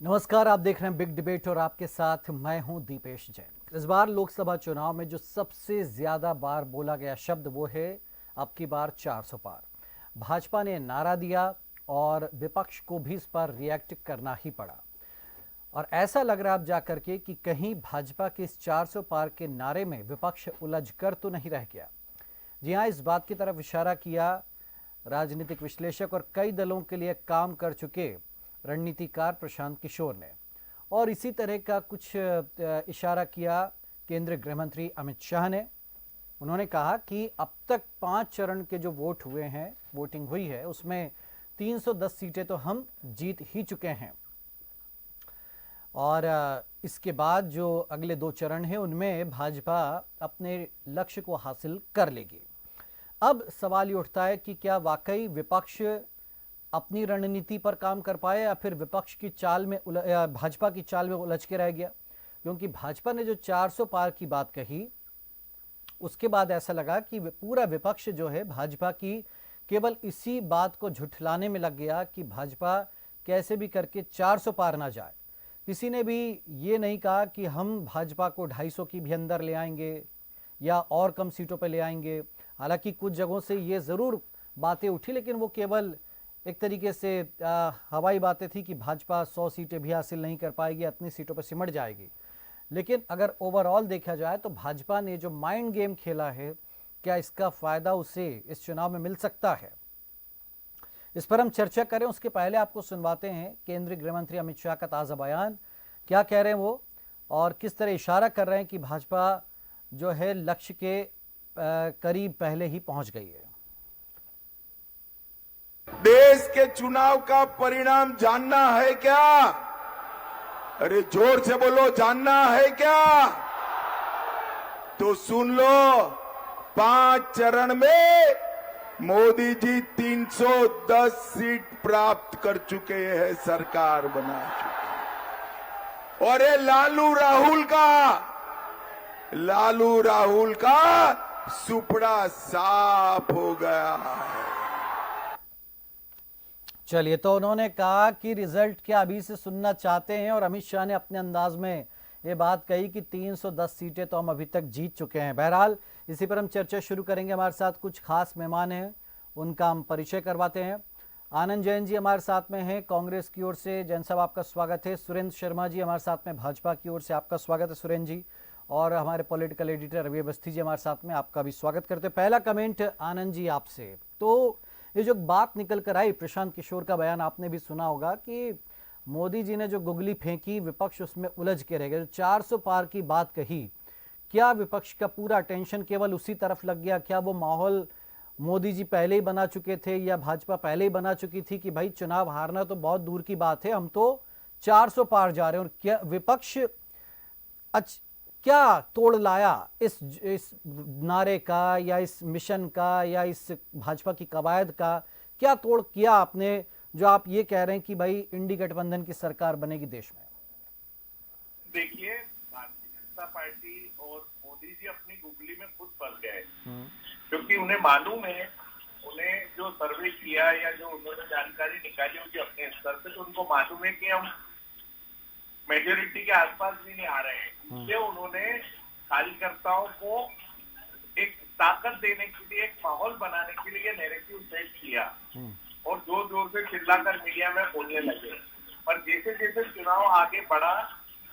नमस्कार, आप देख रहे हैं बिग डिबेट और आपके साथ मैं हूं दीपेश जैन। इस बार लोकसभा चुनाव में जो सबसे ज्यादा बार बोला गया शब्द वो है अब की बार 400 पार। भाजपा ने नारा दिया और विपक्ष को भी इस पर रिएक्ट करना ही पड़ा। और ऐसा लग रहा है अब जाकर के कि कहीं भाजपा के इस 400 पार के नारे में विपक्ष उलझ कर तो नहीं रह गया। जी हाँ, इस बात की तरफ इशारा किया राजनीतिक विश्लेषक और कई दलों के लिए काम कर चुके रणनीतिकार प्रशांत किशोर ने। और इसी तरह का कुछ इशारा किया केंद्रीय गृह मंत्री अमित शाह ने। उन्होंने कहा कि अब तक 5 चरण के जो वोट हुए हैं, वोटिंग हुई है, उसमें 310 सीटें तो हम जीत ही चुके हैं और इसके बाद जो अगले 2 चरण हैं उनमें भाजपा अपने लक्ष्य को हासिल कर लेगी। अब सवाल ये उठता है कि क्या वाकई विपक्ष अपनी रणनीति पर काम कर पाए या फिर विपक्ष की चाल में भाजपा की चाल में उलझ के रह गया। क्योंकि भाजपा ने जो 400 पार की बात कही उसके बाद ऐसा लगा कि पूरा विपक्ष जो है भाजपा की केवल इसी बात को झुठलाने में लग गया कि भाजपा कैसे भी करके 400 पार ना जाए। किसी ने भी ये नहीं कहा कि हम भाजपा को 250 की भी अंदर ले आएंगे या और कम सीटों पर ले आएंगे। हालांकि कुछ जगहों से ये ज़रूर बातें उठी, लेकिन वो केवल एक तरीके से हवाई बातें थी कि भाजपा 100 सीटें भी हासिल नहीं कर पाएगी, इतनी सीटों पर सिमट जाएगी। लेकिन अगर ओवरऑल देखा जाए तो भाजपा ने जो माइंड गेम खेला है, क्या इसका फायदा उसे इस चुनाव में मिल सकता है? इस पर हम चर्चा करें उसके पहले आपको सुनवाते हैं केंद्रीय गृह मंत्री अमित शाह का ताज़ा बयान। क्या कह रहे हैं वो और किस तरह इशारा कर रहे हैं कि भाजपा जो है लक्ष्य के करीब पहले ही पहुंच गई है। देश के चुनाव का परिणाम जानना है क्या? अरे जोर से बोलो, जानना है क्या? तो सुन लो, 5 चरण में मोदी जी 310 सीट प्राप्त कर चुके हैं, सरकार बना चुके। और ये लालू राहुल का सुपड़ा साफ हो गया है। चलिए, तो उन्होंने कहा कि रिजल्ट क्या अभी से सुनना चाहते हैं और अमित शाह ने अपने अंदाज में ये बात कही कि 310 सीटें तो हम अभी तक जीत चुके हैं। बहरहाल इसी पर हम चर्चा शुरू करेंगे। हमारे साथ कुछ खास मेहमान हैं, उनका हम परिचय करवाते हैं। आनंद जैन जी हमारे साथ में हैं कांग्रेस की ओर से। जैन साहब आपका स्वागत है। सुरेंद्र शर्मा जी हमारे साथ में भाजपा की ओर से, आपका स्वागत है सुरेंद्र जी। और हमारे पॉलिटिकल एडिटर रवि अवस्थी जी हमारे साथ में, आपका भी स्वागत करते हैं। पहला कमेंट आनंद जी आपसे। तो ये जो बात निकल कर आई, प्रशांत किशोर का बयान आपने भी सुना होगा कि मोदी जी ने जो गुगली फेंकी, विपक्ष उसमें उलझ के रह गया। जो 400 पार की बात कही, क्या विपक्ष का पूरा अटेंशन केवल उसी तरफ लग गया? क्या वो माहौल मोदी जी पहले ही बना चुके थे या भाजपा पहले ही बना चुकी थी कि भाई चुनाव हारना तो बहुत दूर की बात है, हम तो 400 पार जा रहे हैं? और क्या विपक्ष क्या तोड़ लाया इस नारे का या इस मिशन का या इस भाजपा की कवायद का? क्या तोड़ किया आपने जो आप ये कह रहे हैं कि भाई इंडी गठबंधन की सरकार बनेगी देश में? देखिए, भारतीय जनता पार्टी और मोदी जी अपनी गुगली में खुद फंस गए, क्योंकि उन्हें मालूम है, उन्हें जो सर्वे किया या जो उन्होंने जानकारी निकाली होगी अपने स्तर पे, तो उनको मालूम है कि हम मेजोरिटी के आसपास भी नहीं आ रहे हैं। इसलिए उन्होंने कार्यकर्ताओं को एक ताकत देने के लिए, एक माहौल बनाने के लिए नैरेटिव सेट किया और जोर जोर से चिल्लाकर मीडिया में बोलने लगे। पर जैसे जैसे चुनाव आगे बढ़ा,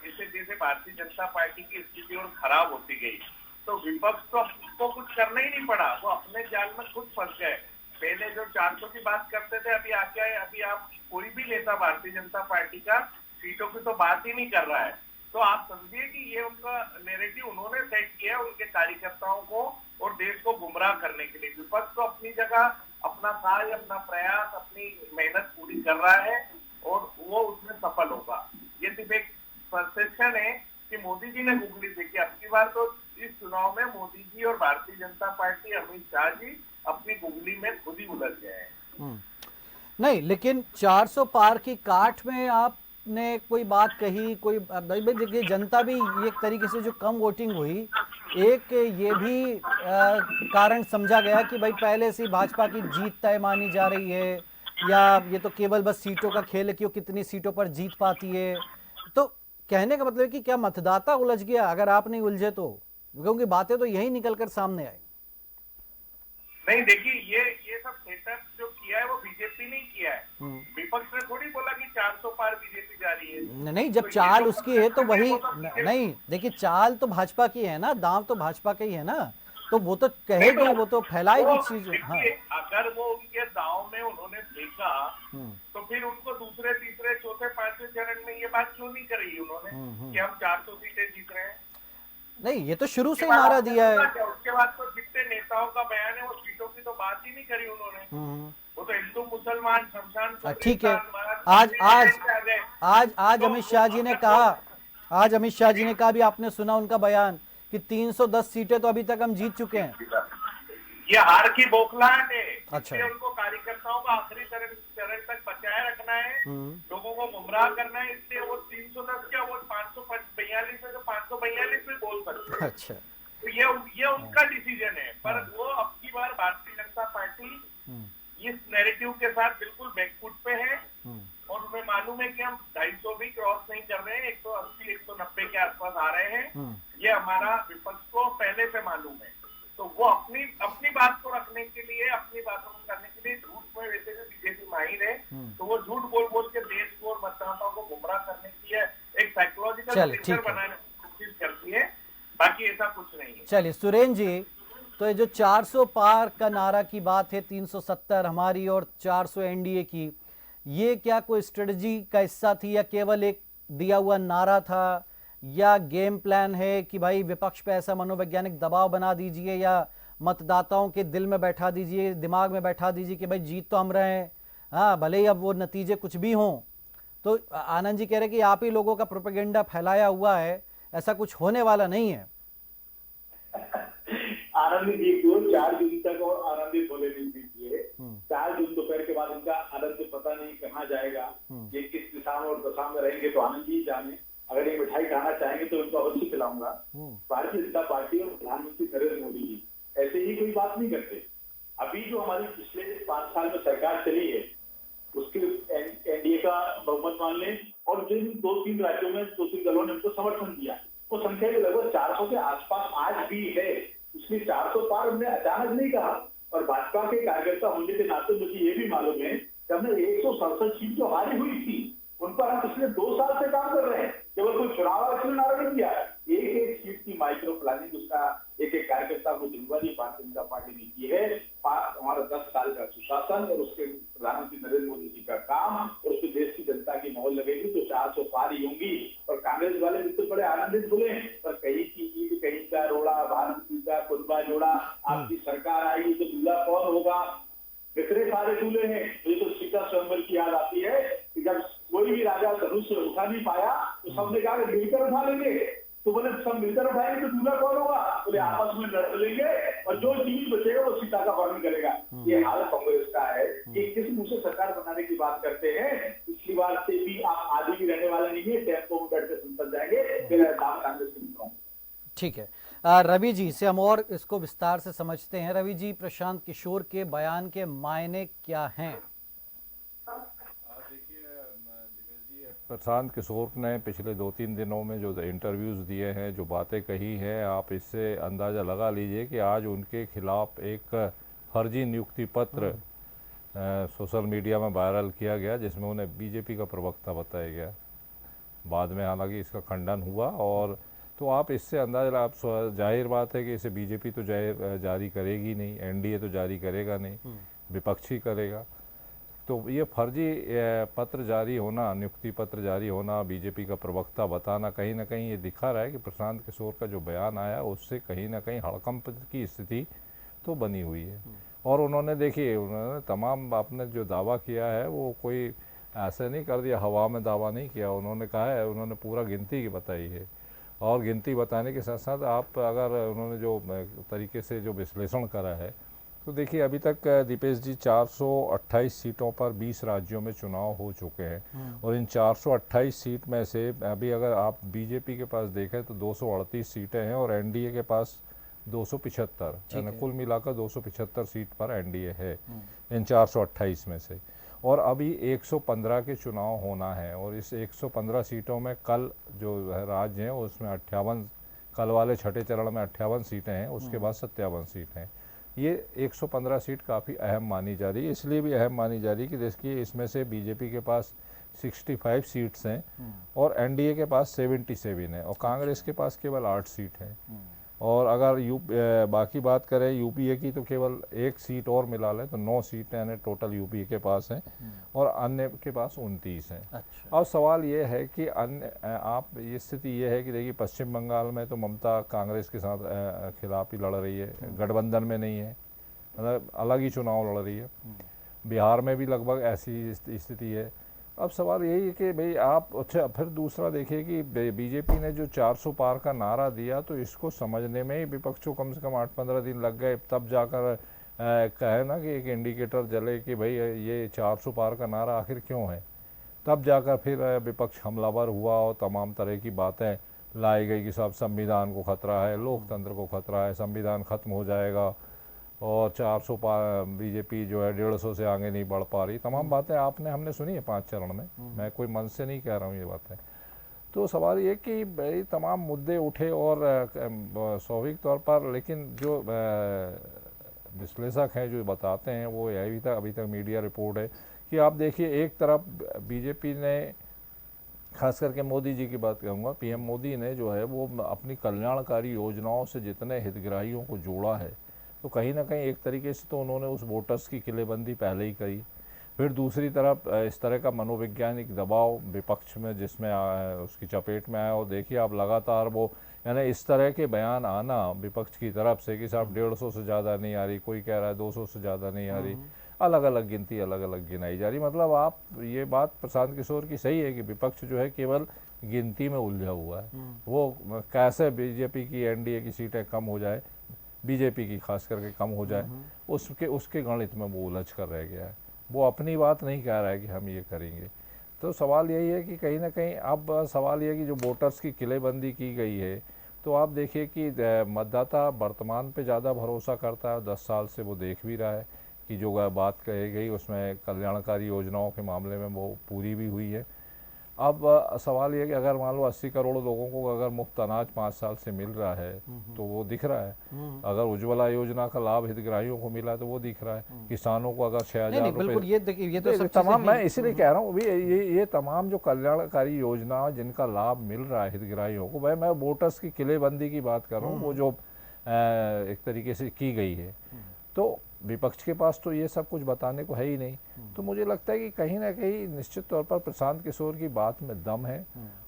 जैसे जैसे भारतीय जनता पार्टी की स्थिति और खराब होती गई, तो विपक्ष को कुछ करना ही नहीं पड़ा, वो अपने जाल में खुद फंस गए। पहले जो 400 की बात करते थे, अभी आप कोई भी नेता भारतीय जनता पार्टी का सीटों की तो बात ही नहीं कर रहा है। तो आप समझिए कि ये उनका नैरेटिव उन्होंने सेट किया उनके कार्यकर्ताओं को और देश को गुमराह करने के लिए। विपक्ष तो अपनी जगह अपना कार्य, अपना प्रयास, अपनी मेहनत पूरी कर रहा है और वो उसमें सफल होगा। ये सिर्फ एक परसेप्शन है कि मोदी जी ने गुगली देखी। अब की बार तो इस चुनाव में मोदी जी और भारतीय जनता पार्टी, अमित शाह जी अपनी गुगली में खुद ही उलझ गए हैं। नहीं, लेकिन 400 पार की काठ में आपने कोई बात कही, कोई देखिए जनता भी एक तरीके से जो कम वोटिंग हुई, एक ये भी कारण समझा गया कि भाई पहले से भाजपा की जीत तय मानी जा रही है या ये तो केवल बस सीटों का खेल है कि वो कितनी सीटों पर जीत पाती है। तो कहने का मतलब है कि क्या मतदाता उलझ गया अगर आप नहीं उलझे तो, क्योंकि बातें तो यही निकलकर सामने आई। नहीं देखिए, ये सब सेटअप जो किया है वो बीजेपी ने किया है। विपक्ष ने थोड़ी बोला कि 400 पार बीजेपी जा रही है। नहीं, जब तो ये चाल जो उसकी है तो वही वो BJP नहीं, देखिए चाल तो भाजपा की है ना, दांव तो भाजपा का ही है ना, तो वो तो नहीं, कहेगी, वो तो फैलाएगी वो चीज। देखिए, हाँ, अगर वो उनके दांव में उन्होंने देखा तो फिर उनको दूसरे तीसरे चौथे पांचवें चरण में ये बात क्यों नहीं करी उन्होंने कि हम 400 सीटें जीत रहे हैं। नहीं ये तो शुरू से ही नारा दिया है। उसके बाद तो जितने नेताओं का बयान है वो सीटों की तो बात ही नहीं करी उन्होंने। वो तो हिंदू मुसलमान शमशान ठीक है, आज तो अमित शाह जी ने कहा, आज अमित शाह जी ने कहा, भी आपने सुना उनका बयान कि 310 सीटें तो अभी तक हम जीत चुके हैं। ये हार की बौखलाहट है। अच्छा। इसलिए उनको कार्यकर्ताओं को आखिरी चरण तक बचाए रखना है, लोगों को गुमराह करना है, इसलिए वो 310 क्या वो 542 है, तो 542 में बोल सकते हैं। अच्छा, तो ये उनका डिसीजन है, पर वो अब की बार भारतीय जनता पार्टी इस नैरेटिव के साथ बिल्कुल बैकफुट पे है और उन्हें मालूम है कि हम 250 भी क्रॉस नहीं कर रहे हैं, 180 190 के आसपास आ रहे हैं। ये हमारा विपक्ष को पहले से मालूम है। तो वो अपनी बात को रखने के लिए, अपनी बातों को करने के लिए झूठ में वैसे भी बीजेपी माहिर है, तो वो झूठ बोल बोल के देश को और मतदाताओं को गुमराह करने की है, एक साइकोलॉजिकल प्रेशर बनाने की कोशिश करती है, बाकी ऐसा कुछ नहीं है। चलिए सुरेंद्र जी, तो ये जो 400 पार का नारा की बात है, 370 हमारी और 400 एनडीए की, ये क्या कोई स्ट्रेटजी का हिस्सा थी या केवल एक दिया हुआ नारा था, या गेम प्लान है कि भाई विपक्ष पे ऐसा मनोवैज्ञानिक दबाव बना दीजिए या मतदाताओं के दिल में बैठा दीजिए, दिमाग में बैठा दीजिए कि भाई जीत तो हम रहे हैं, हाँ भले ही अब वो नतीजे कुछ भी हों। तो आनंद जी कह रहे कि आप ही लोगों का प्रोपेगेंडा फैलाया हुआ है, ऐसा कुछ होने वाला नहीं है। आनंद जी को 4 जून तक और आनंदित होने नहीं दीजिए। 4 जून दोपहर के बाद इनका आनंद पता नहीं कहाँ जाएगा, ये किस दिशा में और दशा में रहेंगे तो आनंद जी जाने। अगर ये मिठाई खाना चाहेंगे तो उनको अवश्य खिलाऊंगा। भारतीय जनता पार्टी और प्रधानमंत्री नरेंद्र मोदी जी ऐसे ही कोई बात नहीं करते। अभी जो हमारी पिछले 5 साल में सरकार चली है उसके एनडीए का बहुमत मान लें, और जिन 2-3 राज्यों में 2-3 दलों ने उनको समर्थन दिया, वो संख्या लगभग 400 के आसपास आज भी है। इसलिए 400 पार हमने अचानक नहीं कहा, और भाजपा के कार्यकर्ता होने के नाते मुझे ये भी मालूम है कि हमने 167 सीट जो हारी हुई थी उन पर हम पिछले 2 साल से काम कर रहे हैं, केवल कोई चुनाव नारा नहीं किया। एक सीट की माइक्रो प्लानिंग उसका एक कार्यकर्ता को जिम्मेवारी भारतीय जनता पार्टी ने की है। हमारा 10 साल का सुशासन और उसके प्रधानमंत्री नरेंद्र मोदी जी का काम और उसके देश की जनता की मोहर लगेगी तो 400 पार ही होंगी। और कांग्रेस वाले भी तो बड़े आनंदित हुए, पर कहीं की ईद, कहीं का रोड़ा, भानुमती का कुनबा जोड़ा, आपकी सरकार आएगी तो दूल्हा कौन होगा, इतने सारे दूल्हे हैं। मुझे तो सीता स्वयंवर की याद आती है कि जब कोई भी राजा धनुष उठा नहीं पाया तो सबने कहा मिलकर उठा लेंगे, तो बोले सब मिलकर उठाएंगे तो दूल्हा कौन होगा, बोले आपस में लड़ लेंगे और जो जीवित बचेगा वो सीता का वर्णन करेगा। ये हाल कांग्रेस का है कि किस मुंह से सरकार बनाने की बात करते हैं। पिछली बार से भी आप आदि भी रहने वाले नहीं है, टेम्पो में बैठ के सुनकर जाएंगे, मेरा नाम कांग्रेस के मित्रों। ठीक है, रवि जी से हम और इसको विस्तार से समझते हैं। रवि जी, प्रशांत किशोर के बयान के मायने क्या हैं? प्रशांत किशोर ने पिछले 2-3 दिनों में जो इंटरव्यूज़ दिए हैं, जो बातें कही हैं, आप इससे अंदाज़ा लगा लीजिए कि आज उनके खिलाफ एक फर्जी नियुक्ति पत्र सोशल मीडिया में वायरल किया गया, जिसमें उन्हें बीजेपी का प्रवक्ता बताया गया। बाद में हालांकि इसका खंडन हुआ, और तो आप इससे अंदाज़ा, आप जाहिर बात है कि इसे बीजेपी तो जारी करेगी नहीं, एनडीए तो जारी करेगा नहीं, विपक्ष ही करेगा। तो ये फर्जी पत्र जारी होना, नियुक्ति पत्र जारी होना, बीजेपी का प्रवक्ता बताना, कहीं ना कहीं ये दिखा रहा है कि प्रशांत किशोर का जो बयान आया उससे कहीं ना कहीं हड़कंप की स्थिति तो बनी हुई है। और उन्होंने देखिए, उन्होंने तमाम आपने जो दावा किया है वो कोई ऐसे नहीं कर दिया, हवा में दावा नहीं किया। उन्होंने कहा है, उन्होंने पूरा गिनती की बताई है, और गिनती बताने के साथ साथ आप अगर उन्होंने जो तरीके से जो विश्लेषण करा है तो देखिए, अभी तक दीपेश जी 428 सीटों पर 20 राज्यों में चुनाव हो चुके हैं, और इन 428 सीट में से अभी अगर आप बीजेपी के पास देखें तो 238 सीटें हैं और एनडीए के पास 275, यानी कुल मिलाकर 275 सीट पर एनडीए है इन 428 में से। और अभी 115 के चुनाव होना है और इस 115 सीटों में कल जो राज्य हैं उसमें 58, कल वाले छठे चरण में 58 सीटें हैं, उसके बाद 57 सीटें हैं। ये 115 सीट काफ़ी अहम मानी जा रही है, इसलिए भी अहम मानी जा रही है कि देखिए इसमें से बीजेपी के पास 65 सीट्स हैं और एनडीए के पास 77 है और कांग्रेस के पास केवल 8 सीट है। और अगर बाकी बात करें यूपीए की तो केवल 1 सीट और मिला लें तो 9 सीटें यानी टोटल यूपीए के पास हैं और अन्य के पास 29 हैं। अच्छा। अब सवाल ये है कि अन्य आप ये स्थिति ये है कि देखिए पश्चिम बंगाल में तो ममता कांग्रेस के साथ खिलाफ ही लड़ रही है, गठबंधन में नहीं है, मतलब अलग ही चुनाव लड़ रही है। बिहार में भी लगभग ऐसी स्थिति है। अब सवाल यही है कि भाई आप अच्छा फिर दूसरा देखिए कि बीजेपी ने जो 400 पार का नारा दिया तो इसको समझने में ही विपक्ष को कम से कम 8-15 दिन लग गए, तब जाकर कहे ना कि एक इंडिकेटर जले कि भाई ये 400 पार का नारा आखिर क्यों है, तब जाकर फिर विपक्ष हमलावर हुआ और तमाम तरह की बातें लाई गई कि सब संविधान को खतरा है, लोकतंत्र को खतरा है, संविधान खत्म हो जाएगा और 400 बीजेपी जो है 150 से आगे नहीं बढ़ पा रही। तमाम बातें हमने सुनी है 5 चरण में, मैं कोई मन से नहीं कह रहा हूँ ये बातें। तो सवाल ये कि भाई तमाम मुद्दे उठे और स्वाभाविक तौर पर, लेकिन जो विश्लेषक हैं जो बताते हैं वो अभी तक मीडिया रिपोर्ट है कि आप देखिए एक तरफ बीजेपी ने, खास करके मोदी जी की बात कहूँगा, पीएम मोदी ने जो है वो अपनी कल्याणकारी योजनाओं से जितने हितग्राहियों को जोड़ा है तो कहीं ना कहीं एक तरीके से तो उन्होंने उस वोटर्स की किलेबंदी पहले ही करी। फिर दूसरी तरफ इस तरह का मनोवैज्ञानिक दबाव विपक्ष में जिसमें उसकी चपेट में आया और देखिए आप लगातार वो यानी इस तरह के बयान आना विपक्ष की तरफ से कि साहब 150 से ज़्यादा नहीं आ रही, कोई कह रहा है 200 से ज़्यादा नहीं आ रही, अलग अलग गिनती अलग अलग गिनाई जा रही। मतलब आप ये बात प्रशांत किशोर की सही है कि विपक्ष जो है केवल गिनती में उलझा हुआ है, वो कैसे बीजेपी की एनडीए की सीटें कम हो जाए, बीजेपी की खास करके कम हो जाए, उसके गणित में वो उलझ कर रह गया है। वो अपनी बात नहीं कह रहा है कि हम ये करेंगे। तो सवाल यही है कि कहीं ना कहीं अब सवाल ये है कि जो वोटर्स की किलेबंदी की गई है तो आप देखिए कि मतदाता वर्तमान पे ज़्यादा भरोसा करता है, 10 साल से वो देख भी रहा है कि जो बात कही गई उसमें कल्याणकारी योजनाओं के मामले में वो पूरी भी हुई है। अब सवाल ये कि अगर मान लो 80 करोड़ लोगों को अगर मुफ्त अनाज 5 साल से मिल रहा है तो वो दिख रहा है, अगर उज्ज्वला योजना का लाभ हितग्राहियों को मिला तो वो दिख रहा है, किसानों को अगर 6,000 रुपये, ये तो तमाम, मैं इसीलिए कह रहा हूँ ये तमाम जो कल्याणकारी योजना जिनका लाभ मिल रहा है हितग्राहियों को, मैं वोटर्स की किलेबंदी की बात कर रहा हूँ, वो जो एक तरीके से की गई है, तो विपक्ष के पास तो ये सब कुछ बताने को है ही नहीं। तो मुझे लगता है कि कहीं ना कहीं निश्चित तौर पर प्रशांत किशोर की बात में दम है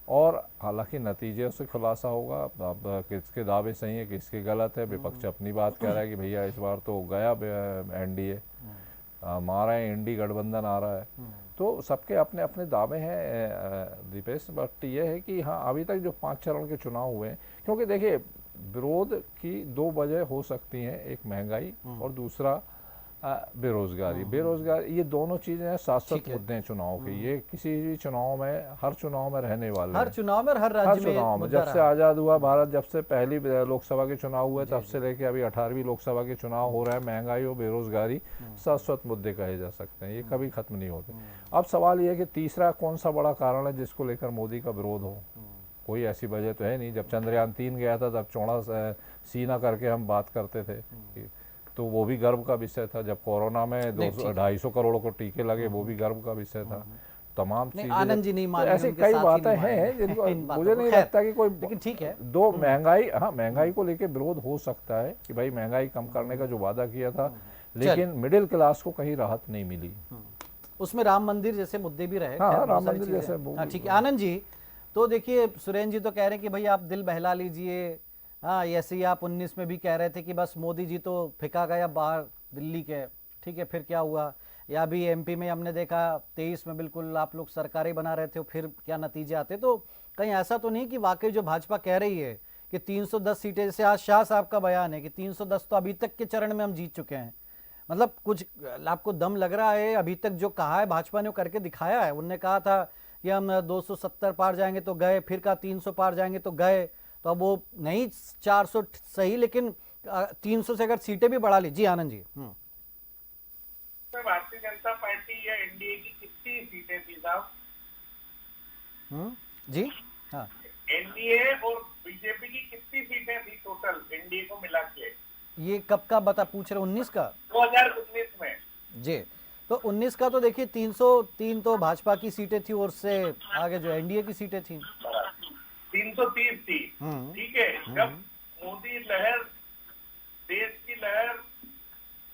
और हालांकि नतीजे से खुलासा होगा, अब किसके दावे सही है किसके गलत है। विपक्ष अपनी बात कह रहा है कि भैया इस बार तो गया एनडीए, हमारा इंडी गठबंधन आ रहा है, तो सबके अपने अपने दावे हैं दीपेश। बट ये है कि हाँ अभी तक जो 5 चरण के चुनाव हुए हैं, क्योंकि देखिए विरोध की 2 वजह हो सकती हैं, एक महंगाई और दूसरा बेरोजगारी। बेरोजगारी ये दोनों चीजें हैं शाश्वत मुद्दे हैं चुनाव के, ये किसी भी चुनाव में हर चुनाव में रहने वाले हैं, हर चुनाव में और हर राज्य में जब से आजाद हुआ भारत, जब से पहली लोकसभा के चुनाव हुए तब से लेके अभी 18वीं लोकसभा के चुनाव हो रहा है, महंगाई और बेरोजगारी शाश्वत मुद्दे कहे जा सकते हैं, ये कभी खत्म नहीं होते। अब सवाल ये है कि तीसरा कौन सा बड़ा कारण है जिसको लेकर मोदी का विरोध हो, कोई ऐसी वजह तो है नहीं। जब चंद्रयान 3 गया था तब चौड़ा सीना करके हम बात करते थे, तो वो भी गर्व का विषय था। जब कोरोना में 250 करोड़ को टीके लगे वो भी गर्व का विषय था। तमाम चीजें, आनंद जी नहीं माने, ऐसी कई बातें हैं जिनको मुझे नहीं लगता कि कोई, लेकिन ठीक है, दो महंगाई, हाँ महंगाई को लेके विरोध हो सकता है कि भाई महंगाई कम करने का जो वादा किया था, लेकिन मिडिल क्लास को कहीं राहत नहीं मिली। उसमें राम मंदिर जैसे मुद्दे भी रहे। हाँ, राम मंदिर जैसे, ठीक है आनंद जी। तो देखिए सुरेंद्र जी तो कह रहे हैं कि भाई आप दिल बहला लीजिए, हाँ ऐसे ही आप 19 में भी कह रहे थे कि बस मोदी जी तो फेंका गया बाहर दिल्ली के, ठीक है फिर क्या हुआ, या भी एमपी में हमने देखा 23 में बिल्कुल आप लोग सरकारें बना रहे थे, फिर क्या नतीजे आते। तो कहीं ऐसा तो नहीं कि वाकई जो भाजपा कह रही है कि 310 सीटें, जैसे आज शाह साहब का बयान है कि 310 तो अभी तक के चरण में हम जीत चुके हैं, मतलब कुछ आपको दम लग रहा है? अभी तक जो कहा है भाजपा ने वो करके दिखाया है। उन्होंने कहा था कि हम 270 पार जाएंगे तो गए, फिर कहा 300 पार जाएंगे तो गए, तो अब वो नहीं 400 सही, लेकिन 300 से अगर सीटें भी बढ़ा ली। जी आनंद जी। में भारतीय जनता पार्टी या एनडीए की कितनी सीटें थी साहब? जी हाँ, एनडीए और बीजेपी की कितनी सीटें थी टोटल एनडीए को मिला के? ये कब का बता पूछ रहे, 19 का? 2019 में। जी, तो 19 का तो देखिए 303 तो भाजपा की सीटें थी और उससे आगे जो एनडीए की सीटें थी 330 थी। ठीक है, जब मोदी लहर, देश की लहर,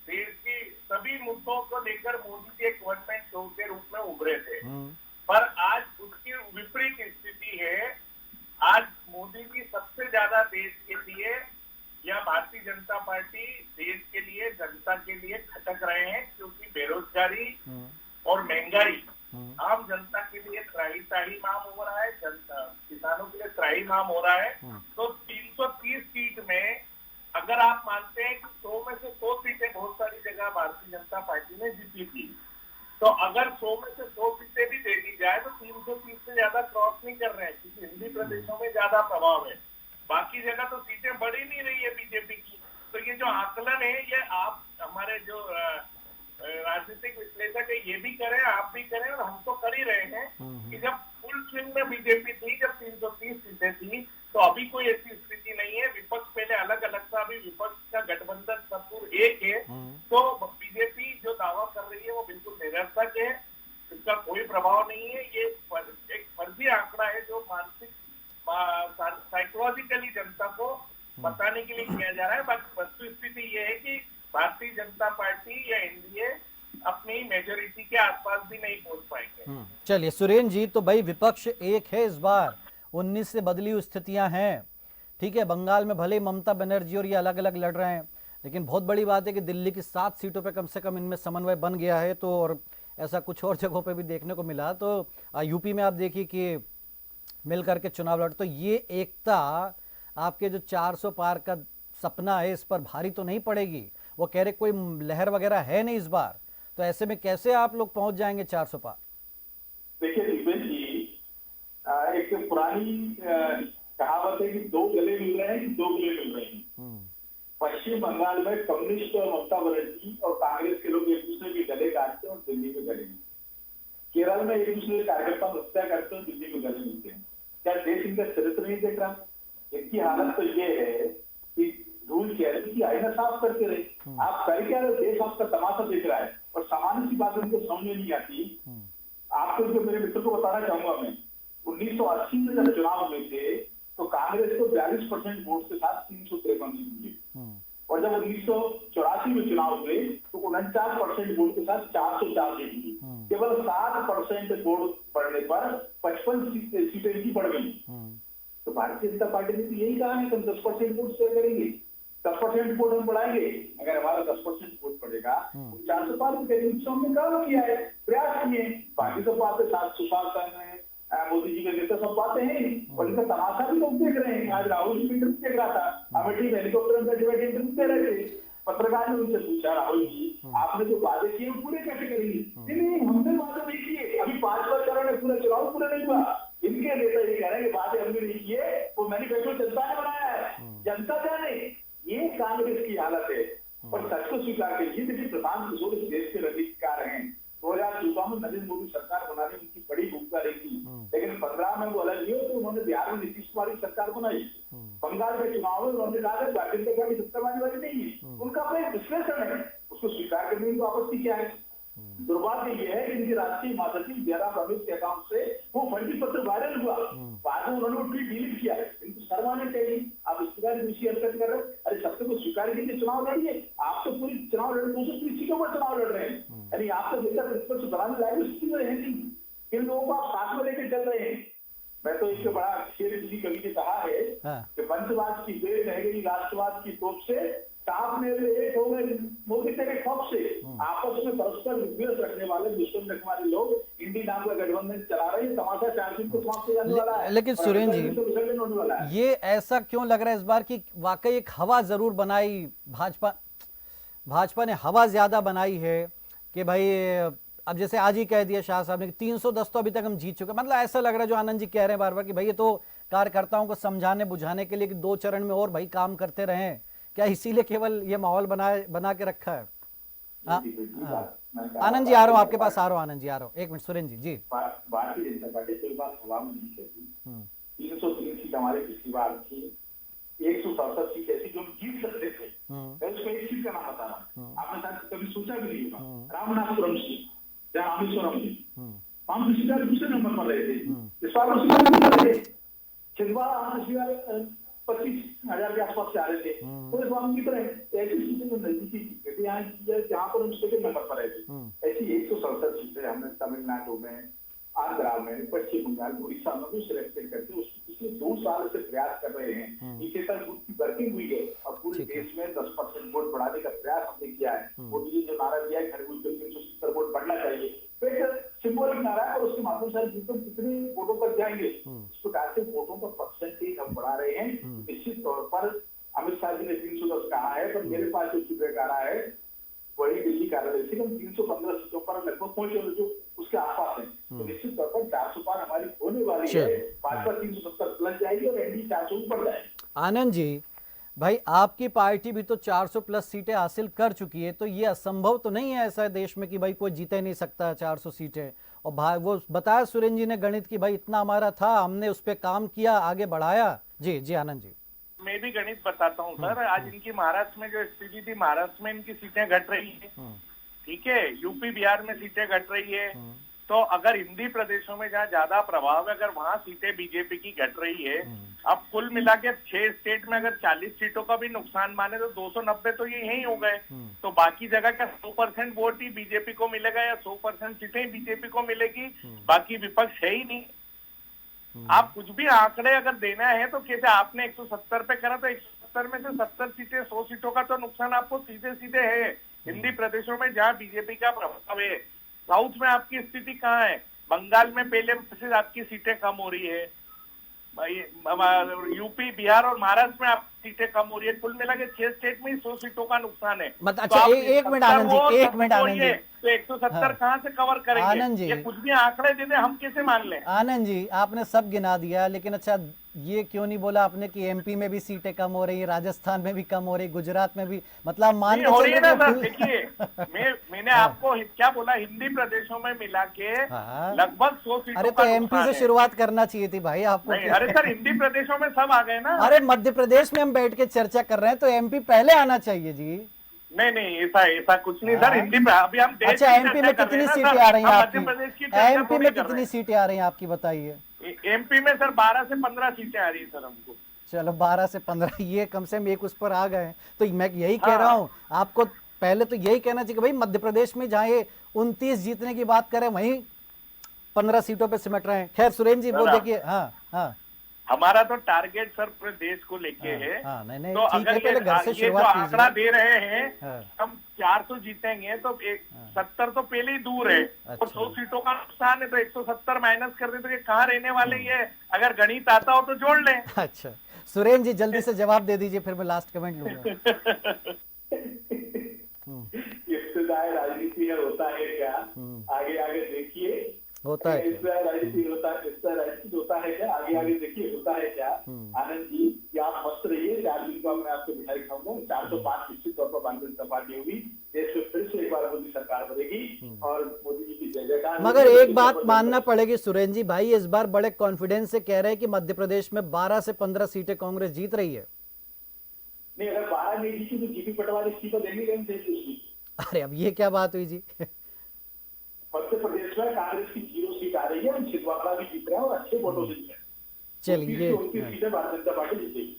देश की सभी मुद्दों को लेकर मोदी जी एक वन मैन शो के रूप में उभरे थे, पर आज उसकी विपरीत स्थिति है। आज मोदी जी सबसे ज्यादा देश के लिए या भारतीय जनता पार्टी देश के लिए, जनता के लिए खटक रहे हैं, क्योंकि बेरोजगारी और महंगाई आम जनता के लिए त्राही माम हो रहा है, किसानों के लिए त्राही माम हो रहा है। तो 330 सीट में अगर आप मानते हैं कि 100 में से 100 सीटें बहुत सारी जगह भारतीय जनता पार्टी ने जीती थी, तो अगर 100 में से 100 सीटें भी दे दी जाए तो 330 से ज्यादा क्रॉस नहीं कर रहे हैं, क्योंकि हिंदी प्रदेशों में ज्यादा प्रभाव है, बाकी जगह तो सीटें बढ़ ही नहीं रही है बीजेपी की। तो ये जो आकलन है, ये आप हमारे जो राजनीतिक विश्लेषक है ये भी करें, आप भी करें, और हम तो कर ही रहे हैं कि जब फुल स्विंग में बीजेपी थी, जब 330 सीटें थी, तो अभी कोई ऐसी स्थिति नहीं है। विपक्ष पहले अलग अलग था, अभी विपक्ष का गठबंधन सब एक है। तो बीजेपी जो दावा कर रही है वो बिल्कुल निरर्थक है, इसका कोई प्रभाव नहीं है। ये एक फर्जी आंकड़ा है जो मानसिक साइकोलॉजिकली जनता को बताने के लिए किया जा रहा है। बाकी वस्तु स्थिति ये है कि भारतीय जनता पार्टी या एनडीए अपनी मेजोरिटी के आसपास भी नहीं पहुंच पाएंगे। चलिए सुरेन जी, तो भाई विपक्ष एक है इस बार, 19 से बदली हुई स्थितियां हैं, ठीक है। बंगाल में भले ही ममता बनर्जी और ये अलग अलग लड़ रहे हैं, लेकिन बहुत बड़ी बात है कि दिल्ली की 7 सीटों पे कम से कम इनमें समन्वय बन गया है। तो और ऐसा कुछ और जगहों पे भी देखने को मिला। तो यूपी में आप देखिए कि मिल करके चुनाव लड़, तो ये एकता आपके जो 400 पार का सपना है इस पर भारी तो नहीं पड़ेगी। वो कह रहे कोई लहर वगैरह है नहीं इस बार, तो ऐसे में कैसे आप लोग पहुंच जाएंगे 400 पार? देखिए दीपेश जी, एक पुरानी कहावत है कि 2 गले मिल रहे हैं कि 2 गले मिल रहे हैं। पश्चिम बंगाल में कम्युनिस्ट और ममता बनर्जी और कांग्रेस के लोग एक दूसरे के गले काटते हैं और दिल्ली में गले मिलते हैं। केरल में एक दूसरे के कार्यकर्ता हत्या करते हैं, दिल्ली में गले मिलते हैं। क्या देश इनका चरित्र नहीं देख रहा? इनकी हालत तो ये है कि धूल चेहरे की आईना साफ करते रहे। आप कर क्या रहे? देश आपका तमाशा देख रहा है और सामान्य सी बात उनको समझ में नहीं आती। आपको जो मेरे मित्र को बताना चाहूंगा मैं, 1980 में जब चुनाव हुए थे तो कांग्रेस को 42% वोट के साथ 353 सीट मिली, और जब 1984 में चुनाव हुए तो 49% वोट के साथ 404 सीट मिली। केवल 7% वोट बढ़ने पर 55 सीटें इनकी बढ़ गई। तो भारतीय जनता पार्टी ने तो यही कहा है कि हम 10% वोट शेयर करेंगे, 10% वोट हम बढ़ाएंगे। अगर हमारा 10% वोट बढ़ेगा तो 400 पार करेंगे। हमने काम किया है, प्रयास किए। बाकी सब बातें 700 साल करने मोदी जी के नेता सब बातें हैं, और इनका तमाशा भी लोग देख रहे हैं। आज राहुल जी इंटरव्यू देख रहा था, अमेठी में हेलीकॉप्टर में बैठे बैठे इंटरव्यू दे रहे थे। पत्रकार ने उनसे पूछा, राहुल जी आपने जो वादे किए वो पूरे कैसे करेंगे? नहीं, हमने वादे नहीं किए। अभी 5 चरण में पूरा चुनाव पूरा नहीं हुआ। इनके नेता ये कह रहे हैं कि वादे हमने नहीं किए, वो मैनिफेस्टो जनता ने बनाया है, जनता जाने। ये कांग्रेस की हालत है। और सच को स्वीकार कीजिए, देखिए प्रशांत किशोर इस देश के रजिस्ट्रार हैं। 2014 में नरेंद्र मोदी सरकार बनाने में उनकी बड़ी भूमिका रही, लेकिन 15 में वो अलग नहीं हो तो उन्होंने बिहार में नीतीश कुमार की सरकार बनाई। बंगाल के चुनाव में उन्होंने कहा भारतीय जनता पार्टी सत्तावादी वाली नहीं है। उनका अपना विश्लेषण है, उसको स्वीकार करने की आपत्ति क्या है? दुर्भाग्य यह है कि इनके राष्ट्रीय महासचिव जयराम रमेश के अकाउंट से वो फर्जी पत्र वायरल हुआ, बाद में उन्होंने वो ट्वीट डिलीट किया। इनको शर्म आनी चाहिए। आप इस प्रकार की दूसरी हरकत कर रहे हो। अरे सबसे को स्वीकार कीजिए, चुनाव लड़िए। आप तो पूरी चुनाव लड़ 230 सीटों पर चुनाव लड़ रहे हैं। यानी आप तो नेता प्रतिपक्ष बनाने लायक स्थिति में है नहीं। इन लोगों को आप साथ में लेकर चल रहे हैं। मैं तो इसके बड़ा शेर किसी कवि ने कहा है कि वंशवाद की बेल रह गई राष्ट्रवाद की तोप से, सांप में एक हो गए मोदी के खौफ से। आपस में परस्पर विद्वेष रखने वाले, दुश्मन रखने वाले लोग इंडी नाम का गठबंधन चला रहे हैं। तमाशा 4 दिन को समाप्त हो जाने वाला है। लेकिन सुरेन जी, ये ऐसा क्यों लग रहा है इस बार कि वाकई एक हवा जरूर बनाई भाजपा ने हवा ज्यादा बनाई है कि भाई अब जैसे आज ही कह दिया शाह साहब ने 310 तो अभी तक हम जीत चुके। मतलब ऐसा लग रहा है जो आनंद जी कह रहे हैं बार बार कि भाई ये तो कार्यकर्ताओं को समझाने बुझाने के लिए कि 2 चरण में और भाई काम करते रहें, क्या इसीलिए केवल ये माहौल बना के रखा है? आनंद जी आ रहा हूँ आपके पास, आ रहा हूँ आनंद जी, आ रहा हूँ, एक मिनट सुरेंद्र जी। भारतीय जनता पार्टी कोई बात हवा में नहीं कहती। 303 सीट हमारी पिछली बार थी, 167 सीट ऐसी जो हम जीत सकते थे। मैं उसको एक सीट का नाम बता रहा हूँ, आपने शायद कभी सोचा भी नहीं होगा, रामनाथपुरम सीट या रामेश्वरम जी, हम पिछली बार दूसरे नंबर पर रहे थे, इस बार उसी नंबर रहे। छिंदवाड़ा हम पिछली बार 25,000 के आसपास से आ रहे थे, तो इस बार हम जीत रहे। ऐसी सीटें जो नजदीकी जीते थे, जहाँ पर हम सेकंड नंबर पर रहे थे, ऐसी 167 सीटें हमने तमिलनाडु में, आंध्रा में, पश्चिम बंगाल, उड़ीसा में भी सिलेक्टेड करके पिछले 2 साल से प्रयास कर रहे हैं। नीचे तक उसकी वर्किंग हुई है और पूरे देश में 10% वोट बढ़ाने का प्रयास हमने किया है। मोदी जी जो नारा दिया है खरगोश को 370 वोट बढ़ना चाहिए, तो एक सिंबॉलिक नारा है और उसके माध्यम से कितने वोटों पर जाएंगे, इस प्रकार से वोटों का परसेंटेज हम बढ़ा रहे हैं। निश्चित तौर पर अमित शाह जी ने 310 कहा है, पर मेरे पास जो फीडबैक आ रहा है वही दिल्ली कार्यालय से हम 315 सीटों पर लगभग पहुंचे, जो उसके आसपास है। तो निश्चित तौर पर 400 पार हमारी होने वाली है, भाजपा 370 प्लस जाएगी और एनडीए 400 ऊपर जाएगी। आनंद जी भाई, आपकी पार्टी भी तो 400 प्लस सीटें हासिल कर चुकी है, तो ये असंभव तो नहीं है ऐसा देश में कि भाई कोई जीते नहीं सकता 400 सीटें। और भाई वो बताया सुरेंद्र जी ने गणित की, भाई इतना हमारा था, हमने उस पर काम किया, आगे बढ़ाया। जी जी आनंद जी। मैं भी गणित बताता हूँ सर। आज इनकी महाराष्ट्र में जो स्थिति थी, महाराष्ट्र में इनकी सीटें घट रही है, ठीक है, यूपी बिहार में सीटें घट रही है। तो अगर हिंदी प्रदेशों में जहाँ ज्यादा प्रभाव है, अगर वहां सीटें बीजेपी की घट रही है, अब कुल मिला के 6 स्टेट में अगर 40 सीटों का भी नुकसान माने तो 290 तो ये यही हो गए। तो बाकी जगह का 100% वोट ही बीजेपी को मिलेगा या 100% सीटें बीजेपी को मिलेगी, बाकी विपक्ष है ही नहीं। आप कुछ भी आंकड़े अगर देना है तो कैसे आपने 170 पे करा, तो 170 में से 70 सीटें, 100 सीटों का तो नुकसान आपको सीधे सीधे है हिंदी प्रदेशों में जहां बीजेपी का प्रभाव है। साउथ में आपकी स्थिति कहाँ है? बंगाल में पहले से आपकी सीटें कम हो रही है, यूपी बिहार और महाराष्ट्र में आपकी सीटें कम हो रही है। कुल मिला के 6 स्टेट में 100 सीटों का नुकसान है। अच्छा एक मिनट आनंद जी, एक मिनट आनंद जी, तो 170 कहाँ से कवर करेंगे? आनंद जी, ये कुछ भी आंकड़े दे दे हम कैसे मान लें? आनंद जी आपने सब गिना दिया, लेकिन अच्छा ये क्यों नहीं बोला आपने कि एमपी में भी सीटें कम हो रही है, राजस्थान में भी कम हो रही, गुजरात में भी, मतलब मान के हो रही है ना सर। चलिए। देखिए मैंने आपको क्या बोला, हिंदी प्रदेशों में मिला के लगभग 100 सीटों अरे तो एमपी से शुरुआत करना चाहिए थी भाई आपको। अरे सर हिंदी प्रदेशों में सब आ गए ना। अरे मध्य प्रदेश में हम बैठ के चर्चा कर रहे हैं, तो एमपी पहले आना चाहिए जी। नहीं ऐसा कुछ नहीं सर। हिंदी अभी हम अच्छा एमपी में कितनी सीटें आ रही हैं आपकी? एमपी में कितनी सीटें आ रही हैं आपकी बताइए? एमपी में सर 12 से 15 सीटें आ रही है सर हमको। चलो 12 से 15, ये कम से कम एक उस पर आ गए। तो मैं यही कह रहा हूँ आपको, पहले तो यही कहना चाहिए कि भाई मध्य प्रदेश में जहाँ ये 29 जीतने की बात करें, वहीं 15 सीटों पे सिमट रहे हैं। खैर सुरेंद्र जी वो देखिए, हाँ हमारा तो टारगेट सर पूरे देश को लेके है। नहीं, तो अगर ये जो आंकड़ा दे रहे हैं हम 400 जीतेंगे तो 70 तो पहले ही दूर है। और 100 सीटों का नुकसान है, तो 170 माइनस कर दे तो कहाँ रहने वाले ये? अगर गणित आता हो तो जोड़ लें। अच्छा सुरेंद्र जी जल्दी से जवाब दे दीजिए, फिर मैं लास्ट कमेंट लूंगा। इब्तदाई राजनीति है, होता है क्या? आगे आगे देखिए होता है, राजनीति होता है, राजनीति होता है क्या? आगे आगे देखिए होता है क्या? आनंद जी कि आप मस्त रहिए, 4 दिन को मैं आपको मिठाई खाऊंगा। 405 निश्चित तौर पर भारतीय जनता पार्टी होगी, देश में फिर से एक बार मोदी सरकार बनेगी और मोदी जी की जय जयकार। मगर एक बात मानना पड़ेगी सुरेंद्र जी, भाई इस बार बड़े कॉन्फिडेंस से कह रहे हैं कि मध्य प्रदेश में 12 से 15 सीटें कांग्रेस जीत रही है। नहीं, अगर 12 नहीं जीती तो जीपी पटवारी इस्तीफा देंगे नहीं चाहिए। अरे अब ये क्या बात हुई जी? मध्य प्रदेश में कांग्रेस की 0 सीट आ रही है, हम छिंदवाड़ा भी जीत रहे हैं और अच्छे वोटों से जीत रहे हैं। चलिए सीटें भारतीय जनता पार्टी जीतेगी।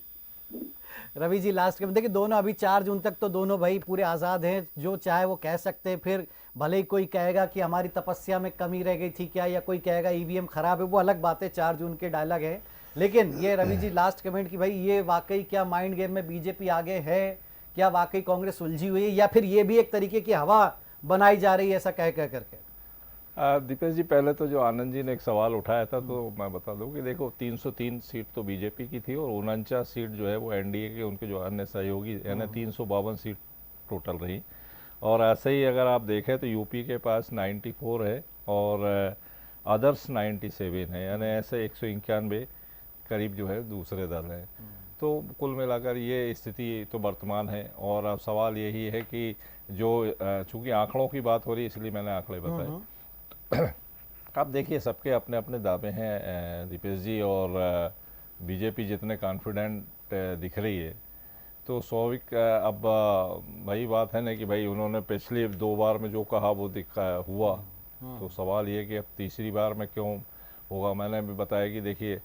रवि जी लास्ट में देखिए, दोनों अभी 4 जून तक तो दोनों भाई पूरे आज़ाद हैं, जो चाहे वो कह सकते हैं। फिर भले ही कोई कहेगा कि हमारी तपस्या में कमी रह गई थी क्या, या कोई कहेगा ईवीएम खराब है, वो अलग बात है, 4 जून के डायलॉग है। लेकिन ये रवि जी लास्ट कमेंट कि भाई ये वाकई क्या माइंड गेम में बीजेपी आगे है, क्या वाकई कांग्रेस उलझी हुई है, या फिर ये भी एक तरीके की हवा बनाई जा रही है ऐसा कह करके? दीपेश जी पहले तो जो आनंद जी ने एक सवाल उठाया था, तो मैं बता दूं कि देखो 303 सीट तो बीजेपी की थी और 49 सीट जो है वो एनडीए के उनके जो अन्य सहयोगी यानी 352 सीट टोटल रही। और ऐसे ही अगर आप देखें तो यूपी के पास 94 है और अदर्स 97 है, यानी ऐसे 191 करीब जो है दूसरे दल हैं। तो कुल मिलाकर ये स्थिति तो वर्तमान है। और अब सवाल यही है कि जो चूंकि आंकड़ों की बात हो रही है इसलिए मैंने आंकड़े बताए। अब देखिए सबके अपने अपने दावे हैं दीपेश जी, और बीजेपी जितने कॉन्फिडेंट दिख रही है तो स्वाभाविक अब वही बात है ना कि भाई उन्होंने पिछली 2 बार में जो कहा वो हुआ, तो सवाल ये कि अब तीसरी बार में क्यों होगा। मैंने भी बताया कि देखिए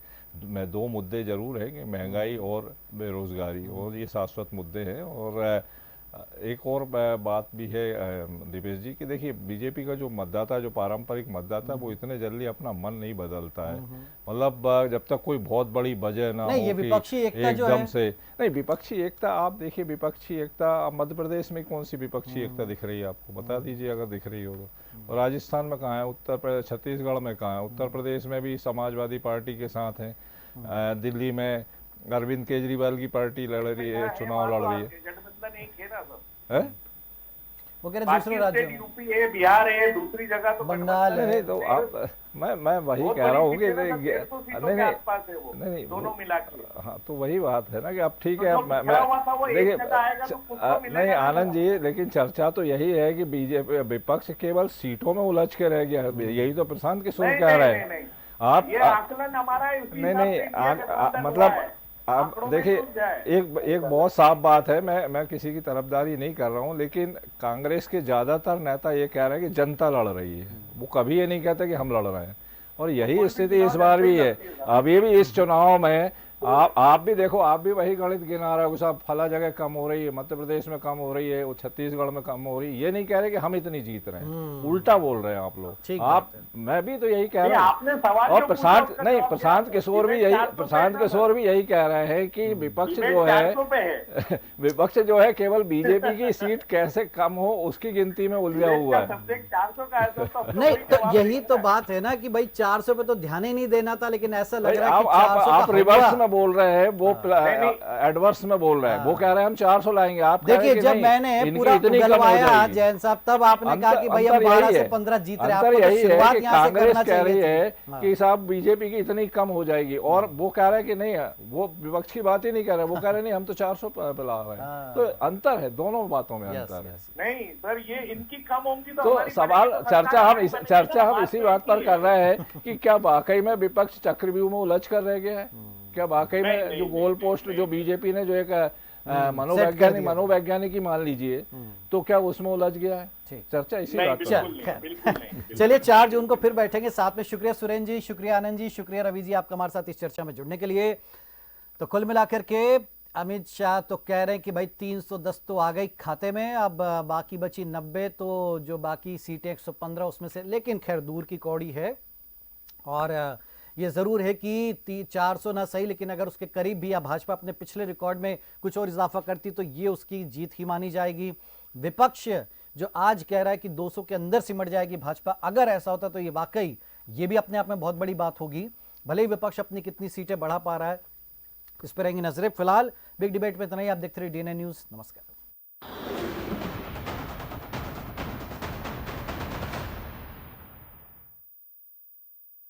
मैं 2 मुद्दे ज़रूर हैं कि महंगाई और बेरोज़गारी, और ये शाश्वत मुद्दे हैं। और एक और बात भी है दीपेश जी कि देखिए बीजेपी का जो मतदाता, जो पारंपरिक मतदाता, वो इतने जल्दी अपना मन नहीं बदलता है। मतलब जब तक कोई बहुत बड़ी वजह ना हो ये विपक्षी एकता जो एकदम है, से नहीं। विपक्षी एकता आप देखिए, विपक्षी एकता मध्य प्रदेश में कौन सी विपक्षी एकता दिख रही है आपको, बता दीजिए अगर दिख रही हो तो। और राजस्थान में कहाँ है, उत्तर प्रदेश, छत्तीसगढ़ में कहाँ है, उत्तर प्रदेश में भी समाजवादी पार्टी के साथ है, दिल्ली में अरविंद केजरीवाल की पार्टी लड़ रही है, चुनाव लड़ रही है। गठबंधन एक है ना सर, है? वो कह रहे दूसरे राज्यों में यूपी है, बिहार है, दूसरी जगह तो बंगाल गठबंधन है। नहीं तो आप मैं वही बहुत कह रहा हूँ कि बड़ी नहीं सीटें तो 150 सीटों नहीं के आसपास है वो, नहीं दोनों मिला के। हाँ तो वही बात है ना कि अब ठीक तो है। जो मैं बिखरा हुआ था वो एक देखिए जगह आएगा तो कुछ तो मिलेगा नहीं ना। आनंद जी, लेकिन चर्चा तो यही है कि बीजेपी विपक्ष केवल सीटों में उलझ के रह गया है। यही तो प्रशांत किशोर नहीं, कह नहीं, रहे नहीं, हैं। नहीं। आप ये आकलन हमारा है, उसी नहीं हिसाब नहीं से इंडिया गठबंधन हुआ मतलब है। आप आंकड़ों में देखिए जुड़ जाए। एक बहुत साफ बात है, मैं किसी की तरफदारी नहीं कर रहा हूँ, लेकिन कांग्रेस के ज्यादातर नेता ये कह रहे हैं कि जनता लड़ रही है, वो कभी ये नहीं कहते कि हम लड़ रहे हैं। और यही स्थिति इस बार भी है। अभी भी इस चुनाव में आप भी देखो, आप भी वही गणित गिना रहे हो, साहब फला जगह कम हो रही है, मध्य प्रदेश में कम हो रही है, वो छत्तीसगढ़ में कम हो रही है। ये नहीं कह रहे कि हम इतनी जीत रहे हैं, उल्टा बोल रहे हैं आप लोग। आप मैं भी तो यही कह रहा हूँ। और प्रशांत किशोर भी यही कह रहे हैं कि विपक्ष जो है विपक्ष जो है केवल बीजेपी की सीट कैसे कम हो उसकी गिनती में उलझा हुआ है। नहीं तो यही तो बात है ना कि भाई 400 पे तो ध्यान ही नहीं देना था, लेकिन ऐसा लग रहा है कि 400 आप का रिवर्स होगा। में बोल रहे हैं, वो एडवर्स में बोल रहे हैं। वो कह रहे हैं हम 400 लाएंगे, आप देखिए जब मैंने पूरा उगलवाया जैन साहब, तब आपने कहा कि भाई हम 12 से 15 जीत रहे हैं। अंतर यही है कि कांग्रेस कह रही है हाँ। कि साहब बीजेपी की इतनी कम हो जाएगी, और वो कह रहे हैं कि नहीं, वो विपक्ष की बात ही नहीं कर रहे, वो कह रहे हैं नहीं हम तो 400 पे ला रहे हैं। तो अंतर है, दोनों बातों में अंतर है। नहीं सर, ये इनकी कम होंगी तो तो हमारी सवाल बनेगी तो चर्चा सरकार हम इसी बात पर कर रहे हैं कि क्या वाकई में विपक्ष चक्रव्यूह में उलझ कर रह गया है? क्या वाकई में जो गोल पोस्ट जो बीजेपी ने जो एक मनोवैज्ञानिक ही मान लीजिए, तो क्या उसमें उलझ गया है? चर्चा इसी बात पर। चलिए 4 जून को फिर बैठेंगे साथ में। शुक्रिया सुरेंद्र जी, शुक्रिया आनंद जी, शुक्रिया रवि जी, आपका हमारे साथ इस चर्चा में जुड़ने के लिए। तो कुल मिलाकर के अमित शाह तो कह रहे हैं कि भाई 310 तो आ गई खाते में, अब बाकी बची 90, तो जो बाकी सीटें 115 उसमें से, लेकिन खैर दूर की कौड़ी है। और ये ज़रूर है कि 400 ना सही, लेकिन अगर उसके करीब भी या भाजपा अपने पिछले रिकॉर्ड में कुछ और इजाफा करती तो ये उसकी जीत ही मानी जाएगी। विपक्ष जो आज कह रहा है कि 200 के अंदर सिमट जाएगी भाजपा, अगर ऐसा होता तो ये वाकई ये भी अपने आप में बहुत बड़ी बात होगी। भले ही विपक्ष अपनी कितनी सीटें बढ़ा पा रहा है, इस पर रहेंगी नजरें। फिलहाल बिग डिबेट में इतना ही। आप देखते रहिए DNA न्यूज़। नमस्कार।